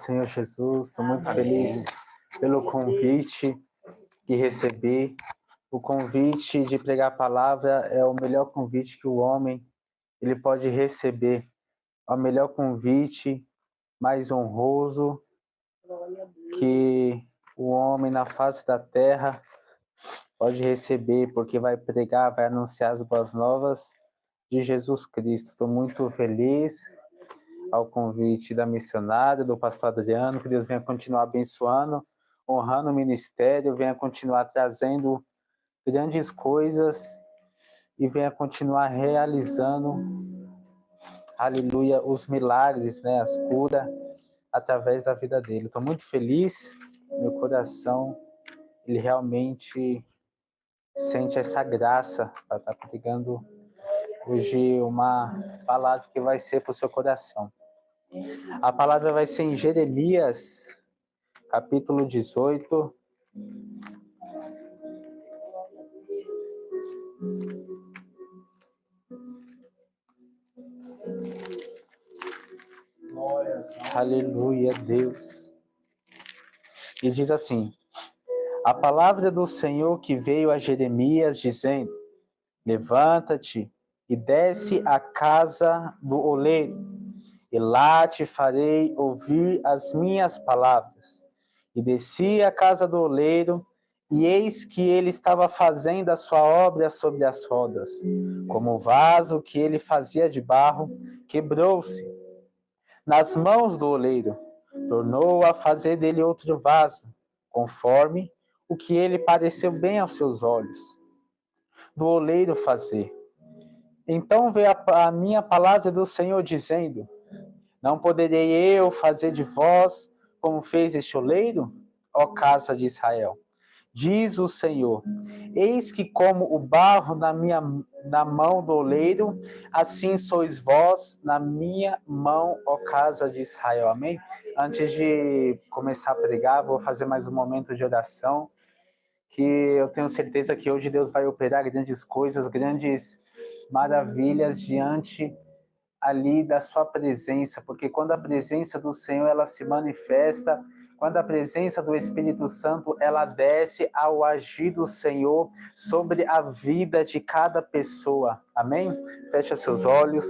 Senhor Jesus, estou muito feliz pelo convite que recebi. O convite de pregar a palavra é o melhor convite que o homem ele pode receber. É o melhor convite, mais honroso que o homem na face da terra pode receber, porque vai pregar, vai anunciar as boas novas de Jesus Cristo. Estou muito feliz ao convite da missionária, do pastor Adriano, que Deus venha continuar abençoando, honrando o ministério, venha continuar trazendo grandes coisas e venha continuar realizando, aleluia, os milagres, né, as curas, através da vida dele. Estou muito feliz, meu coração, ele realmente sente essa graça para estar pregando hoje uma palavra que vai ser para o seu coração. A palavra vai ser em Jeremias, capítulo 18. Aleluia, Deus. E diz assim: a palavra do Senhor que veio a Jeremias, dizendo: levanta-te e desce à casa do oleiro, e lá te farei ouvir as minhas palavras. E desci à casa do oleiro, e eis que ele estava fazendo a sua obra sobre as rodas. Como o vaso que ele fazia de barro, quebrou-se nas mãos do oleiro. Tornou a fazer dele outro vaso, conforme o que ele pareceu bem aos seus olhos, do oleiro fazer. Então veio a minha palavra do Senhor, dizendo: não poderei eu fazer de vós como fez este oleiro, ó casa de Israel? Diz o Senhor: eis que como o barro na mão do oleiro, assim sois vós na minha mão, ó casa de Israel. Amém? Antes de começar a pregar, vou fazer mais um momento de oração, que eu tenho certeza que hoje Deus vai operar grandes coisas, grandes maravilhas diante ali da sua presença, porque quando a presença do Senhor ela se manifesta, quando a presença do Espírito Santo ela desce ao agir do Senhor sobre a vida de cada pessoa. Amém? Fecha seus olhos.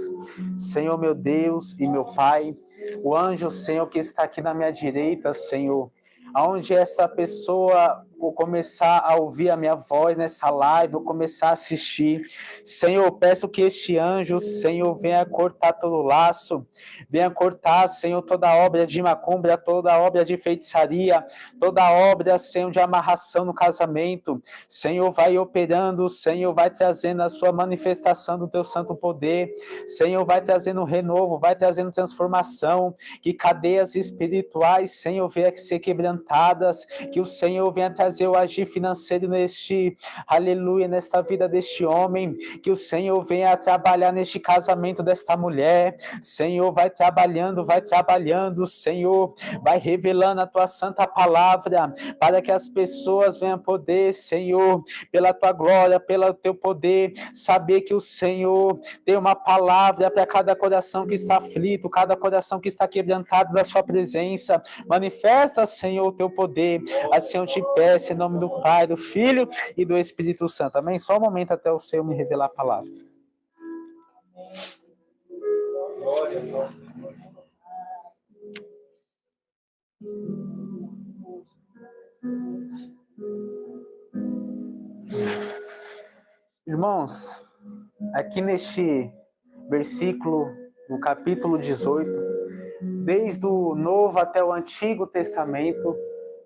Senhor meu Deus e meu Pai, o anjo, Senhor, que está aqui na minha direita, Senhor, aonde essa pessoa vou começar a ouvir a minha voz nessa live, vou começar a assistir. Senhor, eu peço que este anjo, Senhor, venha cortar todo o laço, venha cortar, Senhor, toda obra de macumba, toda obra de feitiçaria, toda obra, Senhor, de amarração no casamento. Senhor, vai operando, Senhor, vai trazendo a sua manifestação do teu santo poder. Senhor, vai trazendo renovo, vai trazendo transformação, que cadeias espirituais, Senhor, venha ser quebrantadas, que o Senhor venha trazer o agir financeiro aleluia, nesta vida deste homem, que o Senhor venha trabalhar neste casamento desta mulher. Senhor, vai trabalhando, Senhor, vai revelando a tua santa palavra, para que as pessoas venham poder, Senhor, pela tua glória, pelo teu poder, saber que o Senhor tem uma palavra para cada coração que está aflito, cada coração que está quebrantado da sua presença. Manifesta, Senhor, o teu poder. Assim eu te peço, em nome do Pai, do Filho e do Espírito Santo. Amém? Só um momento até o Senhor me revelar a palavra. Irmãos, aqui neste versículo, no capítulo 18, desde o Novo até o Antigo Testamento,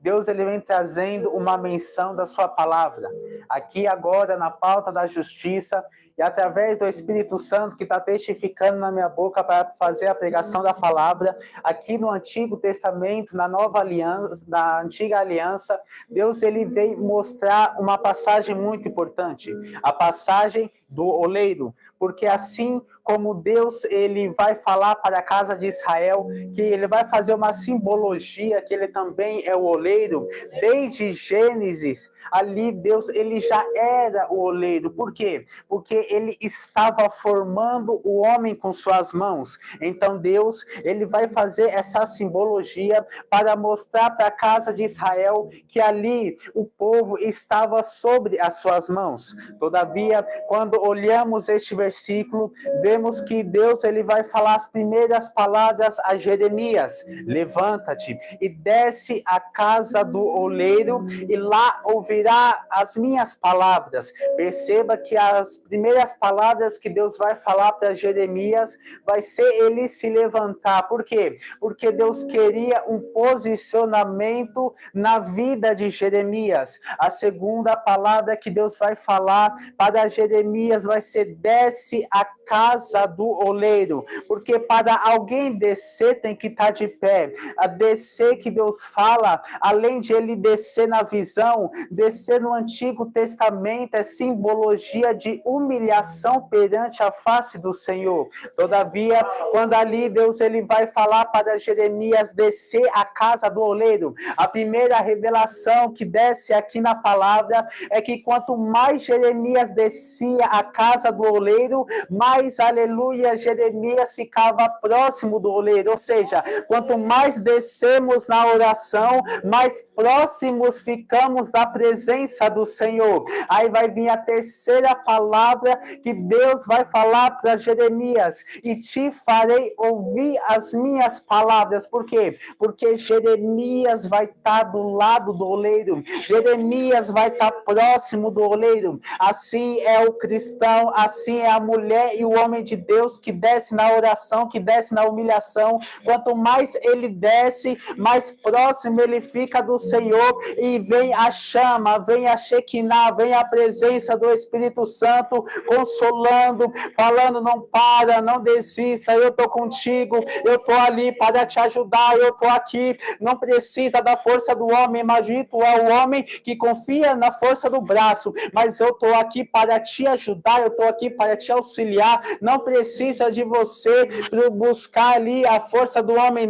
Deus ele vem trazendo uma menção da sua palavra. Aqui agora na pauta da justiça e através do Espírito Santo que está testificando na minha boca para fazer a pregação da palavra, aqui no Antigo Testamento, na Nova Aliança, na Antiga Aliança, Deus ele vem mostrar uma passagem muito importante, a passagem do oleiro, porque assim como Deus ele vai falar para a casa de Israel, que ele vai fazer uma simbologia, que ele também é o oleiro, oleiro. Desde Gênesis, ali Deus, ele já era o oleiro. Por quê? Porque ele estava formando o homem com suas mãos. Então Deus, ele vai fazer essa simbologia para mostrar para a casa de Israel que ali o povo estava sobre as suas mãos. Todavia, quando olhamos este versículo, vemos que Deus, ele vai falar as primeiras palavras a Jeremias: levanta-te e desce à casa do oleiro e lá ouvirá as minhas palavras. Perceba que as primeiras palavras que Deus vai falar para Jeremias vai ser ele se levantar. Por quê? Porque Deus queria um posicionamento na vida de Jeremias. A segunda palavra que Deus vai falar para Jeremias vai ser: desce à casa do oleiro. Porque para alguém descer tem que estar de pé. A descer que Deus fala, além de ele descer na visão, descer no Antigo Testamento é simbologia de humilhação perante a face do Senhor. Todavia, quando ali Deus, ele vai falar para Jeremias descer à casa do oleiro, a primeira revelação que desce aqui na palavra é que quanto mais Jeremias descia à casa do oleiro, mais, aleluia, Jeremias ficava próximo do oleiro. Ou seja, quanto mais descemos na oração, mais próximos ficamos da presença do Senhor. Aí vai vir a terceira palavra que Deus vai falar para Jeremias: e te farei ouvir as minhas palavras. Por quê? Porque Jeremias vai estar do lado do oleiro. Jeremias vai estar próximo do oleiro. Assim é o cristão, assim é a mulher e o homem de Deus que desce na oração, que desce na humilhação. Quanto mais ele desce, mais próximo ele fica do Senhor, e vem a chama, vem a Shekinah, vem a presença do Espírito Santo, consolando, falando: não para, não desista, eu estou contigo, eu estou ali para te ajudar, eu estou aqui. Não precisa da força do homem, maldito é o homem que confia na força do braço, mas eu estou aqui para te ajudar, eu estou aqui para te auxiliar. Não precisa de você buscar ali a força do homem,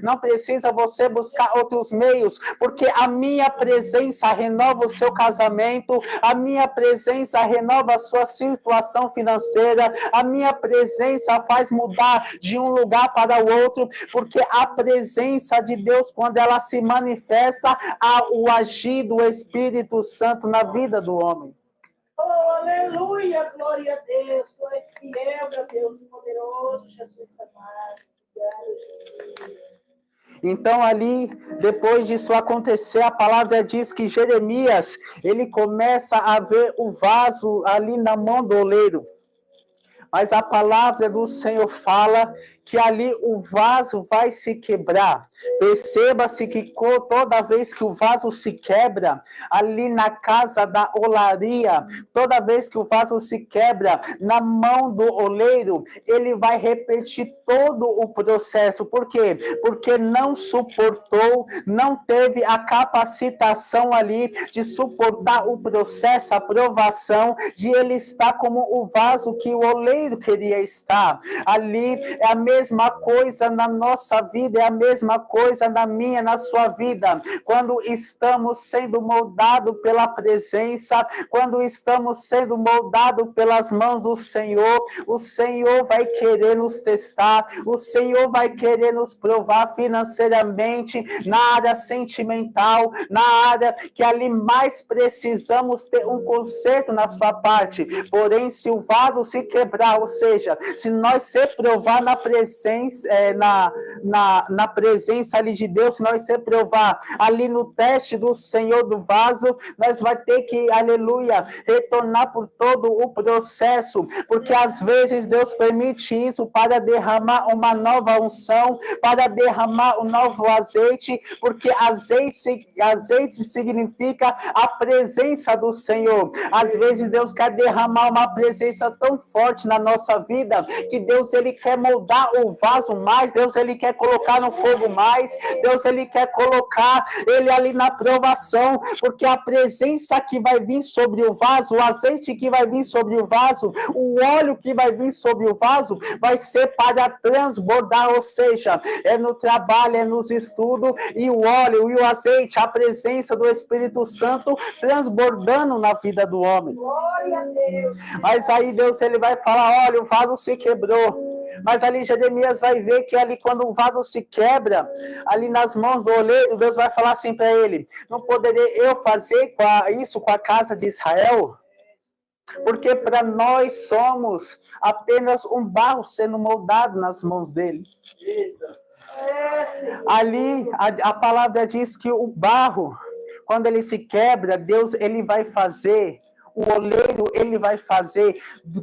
não precisa você buscar outros meios, porque a minha presença renova o seu casamento, a minha presença renova a sua situação financeira, a minha presença faz mudar de um lugar para o outro, porque a presença de Deus, quando ela se manifesta, há o agir do Espírito Santo na vida do homem. Oh, aleluia, glória a Deus, tu és fiel, meu Deus, poderoso, Jesus amado, obrigado, Jesus. Então ali, depois disso acontecer, a palavra diz que Jeremias, ele começa a ver o vaso ali na mão do oleiro. Mas a palavra do Senhor fala que ali o vaso vai se quebrar. Perceba-se que toda vez que o vaso se quebra, ali na casa da olaria, toda vez que o vaso se quebra na mão do oleiro, ele vai repetir todo o processo. Por quê? Porque não suportou, não teve a capacitação ali de suportar o processo, a provação, de ele estar como o vaso que o oleiro queria estar. Ali é a mesma coisa na nossa vida, é a mesma coisa na minha, na sua vida. Quando estamos sendo moldados pela presença, quando estamos sendo moldados pelas mãos do Senhor, o Senhor vai querer nos testar, o Senhor vai querer nos provar financeiramente, na área sentimental, na área que ali mais precisamos ter um conserto na sua parte. Porém, se o vaso se quebrar, ou seja, se nós ser provar na presença, na presença ali de Deus, se nós ser provar ali no teste do Senhor do vaso, nós vai ter que, aleluia, retornar por todo o processo, porque às vezes Deus permite isso para derramar uma nova unção, para derramar um novo azeite, porque azeite significa a presença do Senhor. Às vezes Deus quer derramar uma presença tão forte na nossa vida, que Deus, ele quer moldar colocar o vaso mais, Deus, ele quer colocar no fogo mais, Deus, ele quer colocar ele ali na provação, porque a presença que vai vir sobre o vaso, o azeite que vai vir sobre o vaso, o óleo que vai vir sobre o vaso, vai ser para transbordar, ou seja, é no trabalho, é nos estudos, e o óleo e o azeite, a presença do Espírito Santo transbordando na vida do homem. Glória a Deus. Mas aí Deus, ele vai falar, olha, o vaso se quebrou. Mas ali Jeremias vai ver que ali quando o vaso se quebra, ali nas mãos do oleiro, Deus vai falar assim para ele, não poderei eu fazer isso com a casa de Israel? Porque para nós somos apenas um barro sendo moldado nas mãos dele. Ali a palavra diz que o barro, quando ele se quebra, Deus ele vai fazer, o oleiro ele vai fazer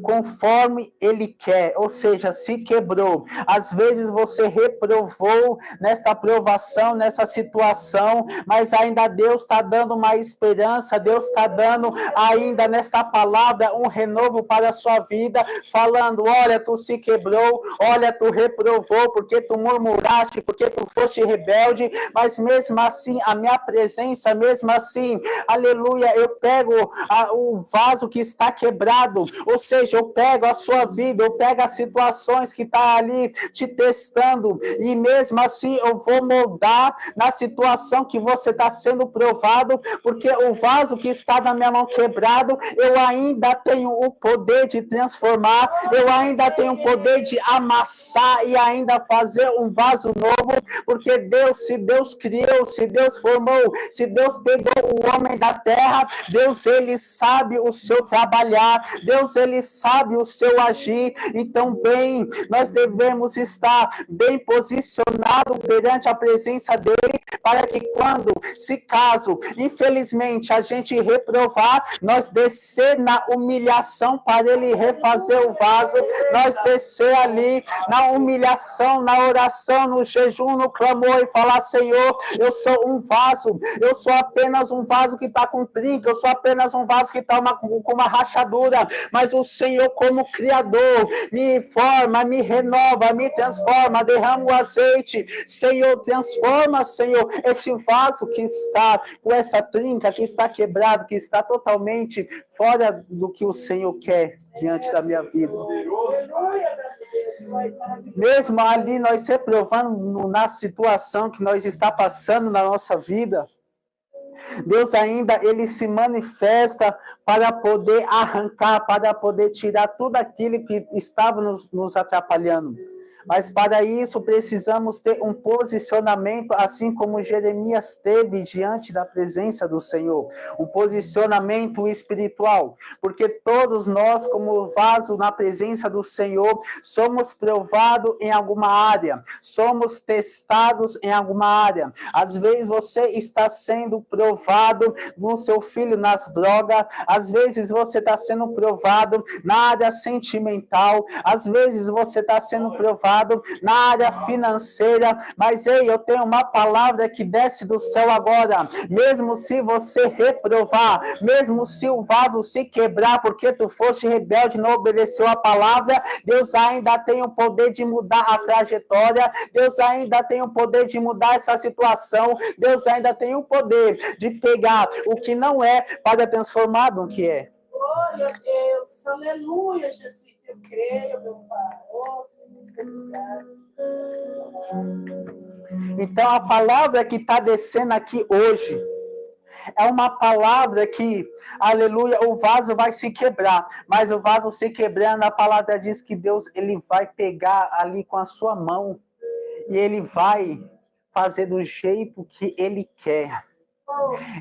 conforme ele quer, ou seja, se quebrou. Às vezes você reprovou nesta provação, nessa situação, mas ainda Deus está dando uma esperança, Deus está dando ainda nesta palavra um renovo para a sua vida, falando, olha, tu se quebrou, olha, tu reprovou, porque tu murmuraste, porque tu foste rebelde, mas mesmo assim, a minha presença, mesmo assim, aleluia, eu pego o vaso que está quebrado, ou seja, eu pego a sua vida, eu pego as situações que está ali te testando, e mesmo assim eu vou moldar na situação que você está sendo provado, porque o vaso que está na minha mão quebrado, eu ainda tenho o poder de transformar, eu ainda tenho o poder de amassar e ainda fazer um vaso novo, porque Deus, se Deus criou, se Deus formou, se Deus pegou o homem da terra, Deus, ele sabe o seu trabalhar, Deus, ele sabe o seu agir, então bem, nós devemos estar bem posicionados perante a presença dele, para que quando, se caso, infelizmente, a gente reprovar, nós descer na humilhação para ele refazer o vaso, nós descer ali na humilhação, na oração, no jejum, no clamor e falar, Senhor, eu sou um vaso, eu sou apenas um vaso que está com trinca, eu sou apenas um vaso que está com uma rachadura, mas o Senhor como Criador, me forma, me renova, me transforma, derrama o azeite, Senhor, transforma, Senhor, este vaso que está com essa trinca, que está quebrado, que está totalmente fora do que o Senhor quer diante da minha vida. Mesmo ali nós reprovando na situação que nós está passando na nossa vida, Deus ainda, ele se manifesta para poder arrancar, para poder tirar tudo aquilo que estava nos atrapalhando. Mas para isso precisamos ter um posicionamento, assim como Jeremias teve diante da presença do Senhor. Um posicionamento espiritual. Porque todos nós, como vaso na presença do Senhor, somos provados em alguma área. Somos testados em alguma área. Às vezes você está sendo provado no seu filho nas drogas. Às vezes você está sendo provado na área sentimental. Às vezes você está sendo provado na área financeira, mas ei, eu tenho uma palavra que desce do céu agora, mesmo se você reprovar, mesmo se o vaso se quebrar, porque tu foste rebelde e não obedeceu a palavra, Deus ainda tem o poder de mudar a trajetória, Deus ainda tem o poder de mudar essa situação, Deus ainda tem o poder de pegar o que não é para transformar no que é. Glória a Deus, aleluia, Jesus, eu creio, meu Pai. Então a palavra que está descendo aqui hoje é uma palavra que, aleluia, o vaso vai se quebrar, mas o vaso se quebrando, a palavra diz que Deus, ele vai pegar ali com a sua mão e ele vai fazer do jeito que ele quer.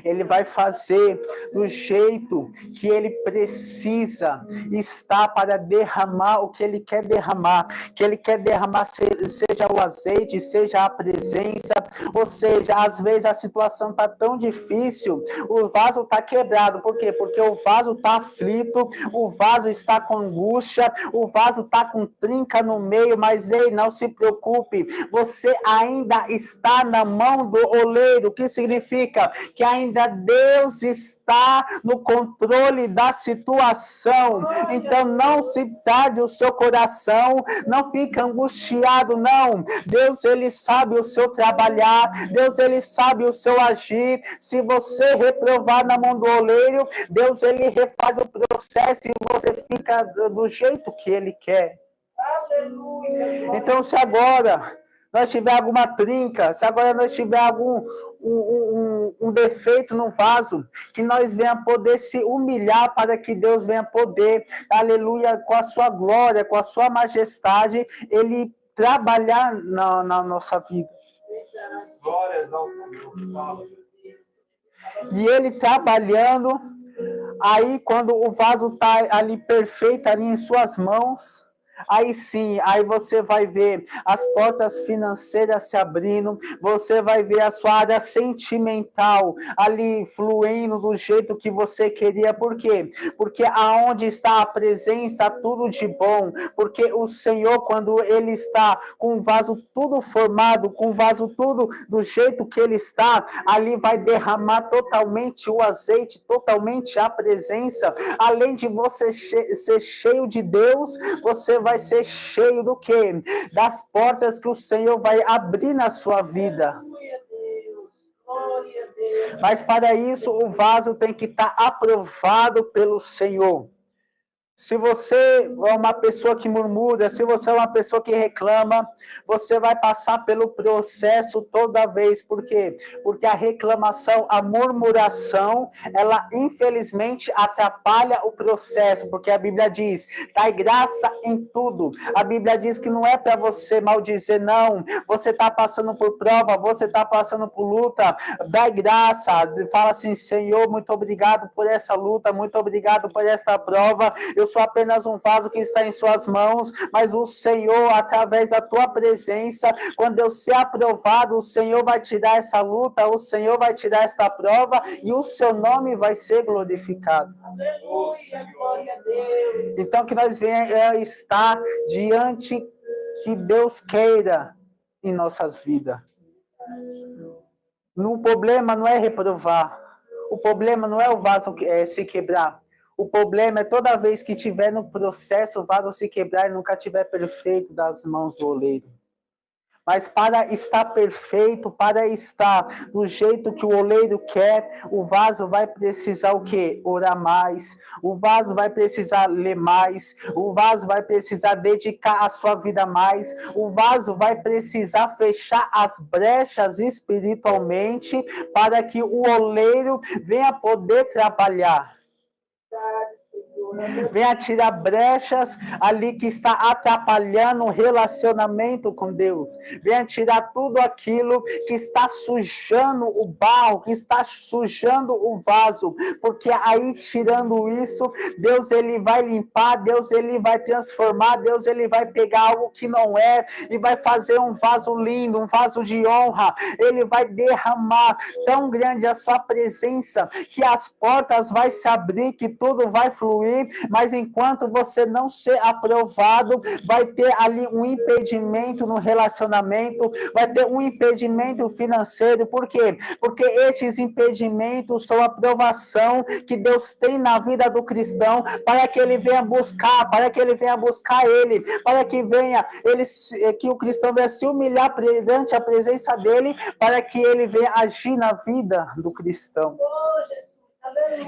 Ele vai fazer do jeito que ele precisa estar para derramar o que ele quer derramar. Que ele quer derramar, seja o azeite, seja a presença, ou seja, às vezes a situação está tão difícil, o vaso está quebrado. Por quê? Porque o vaso está aflito, o vaso está com angústia, o vaso está com trinca no meio, mas ei, não se preocupe, você ainda está na mão do oleiro. O que significa? que ainda Deus está no controle da situação. Então não se tarde o seu coração, não fica angustiado, não. Deus, ele sabe o seu trabalhar, Deus, ele sabe o seu agir. Se você reprovar na mão do oleiro, Deus, ele refaz o processo e você fica do jeito que ele quer. Aleluia. Então, se agora nós tiver alguma trinca, se agora nós tiver algum um defeito no vaso, que nós venha poder se humilhar para que Deus venha poder, aleluia, com a sua glória, com a sua majestade, ele trabalhar na nossa vida. Glórias ao Senhor. E ele trabalhando, aí quando o vaso está ali perfeito, ali em suas mãos, aí sim, aí você vai ver as portas financeiras se abrindo, você vai ver a sua área sentimental ali fluindo do jeito que você queria. Por quê? Porque aonde está a presença, tudo de bom. Porque o Senhor, quando ele está com o vaso tudo formado, com o vaso tudo do jeito que ele está, ali vai derramar totalmente o azeite, totalmente a presença. Além de você ser cheio de Deus, você vai ser cheio do quê? Das portas que o Senhor vai abrir na sua vida. Mas para isso o vaso tem que estar aprovado pelo Senhor. Se você é uma pessoa que murmura, se você é uma pessoa que reclama, você vai passar pelo processo toda vez. Por quê? Porque a reclamação, a murmuração, ela infelizmente atrapalha o processo. Porque a Bíblia diz, dai graça em tudo. A Bíblia diz que não é para você maldizer, não. Você está passando por prova, você está passando por luta, dai graça. Fala assim, Senhor, muito obrigado por essa luta, muito obrigado por esta prova. Eu sou apenas um vaso que está em suas mãos, mas o Senhor, através da tua presença, quando eu ser aprovado, o Senhor vai tirar essa luta, o Senhor vai tirar esta prova e o seu nome vai ser glorificado. Aleluia, glória a Deus. Então que nós venhamos estar diante que Deus queira em nossas vidas. O problema não é reprovar, o problema não é o vaso se quebrar. O problema é toda vez que tiver no processo o vaso se quebrar e nunca estiver perfeito das mãos do oleiro. Mas para estar perfeito, para estar do jeito que o oleiro quer, o vaso vai precisar o quê? Orar mais. O vaso vai precisar ler mais. O vaso vai precisar dedicar a sua vida mais. O vaso vai precisar fechar as brechas espiritualmente para que o oleiro venha poder trabalhar. Venha tirar brechas ali que está atrapalhando o relacionamento com Deus. Venha tirar tudo aquilo que está sujando o barro, que está sujando o vaso. Porque aí, tirando isso, Deus ele vai limpar, Deus ele vai transformar, Deus ele vai pegar algo que não é e vai fazer um vaso lindo, um vaso de honra. Ele vai derramar tão grande a sua presença que as portas vai se abrir, que tudo vai fluir. Mas enquanto você não ser aprovado, vai ter ali um impedimento no relacionamento, vai ter um impedimento financeiro. Por quê? Porque esses impedimentos são a aprovação que Deus tem na vida do cristão, para que ele venha buscar, para que ele venha buscar ele, para que que o cristão venha se humilhar perante a presença dele, para que ele venha agir na vida do cristão.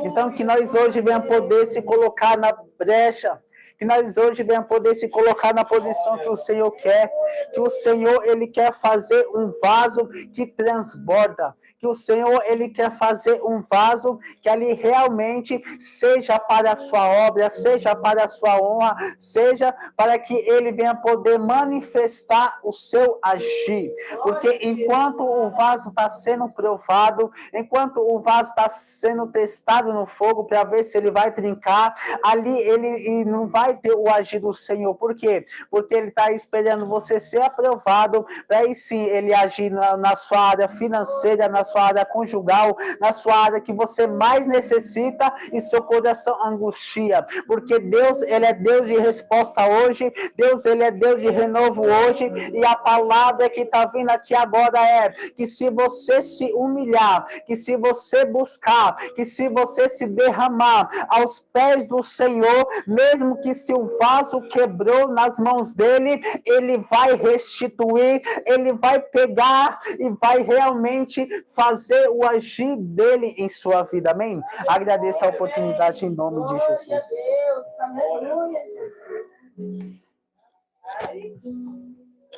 Então, que nós hoje venhamos poder se colocar na brecha, que nós hoje venhamos poder se colocar na posição que o Senhor quer, que o Senhor, ele quer fazer um vaso que transborda, que o Senhor, ele quer fazer um vaso que ali realmente seja para a sua obra, seja para a sua honra, seja para que ele venha poder manifestar o seu agir. Porque enquanto o vaso está sendo provado, enquanto o vaso está sendo testado no fogo para ver se ele vai trincar, ali ele não vai vai ter o agir do Senhor. Por quê? Porque Ele está esperando você ser aprovado, para aí sim Ele agir na sua área financeira, na sua área conjugal, na sua área que você mais necessita e seu coração angustia. Porque Deus, Ele é Deus de resposta hoje, Deus, Ele é Deus de renovo hoje, e a palavra que está vindo aqui agora é que se você se humilhar, que se você buscar, que se você se derramar aos pés do Senhor, mesmo que se o vaso quebrou nas mãos dele, ele vai restituir, ele vai pegar e vai realmente fazer o agir dele em sua vida, amém? Agradeço a oportunidade em nome de Jesus. Glória a Deus, aleluia, Jesus.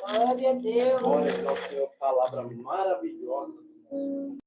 Glória a Deus. Glória ao Senhor, palavra maravilhosa do nosso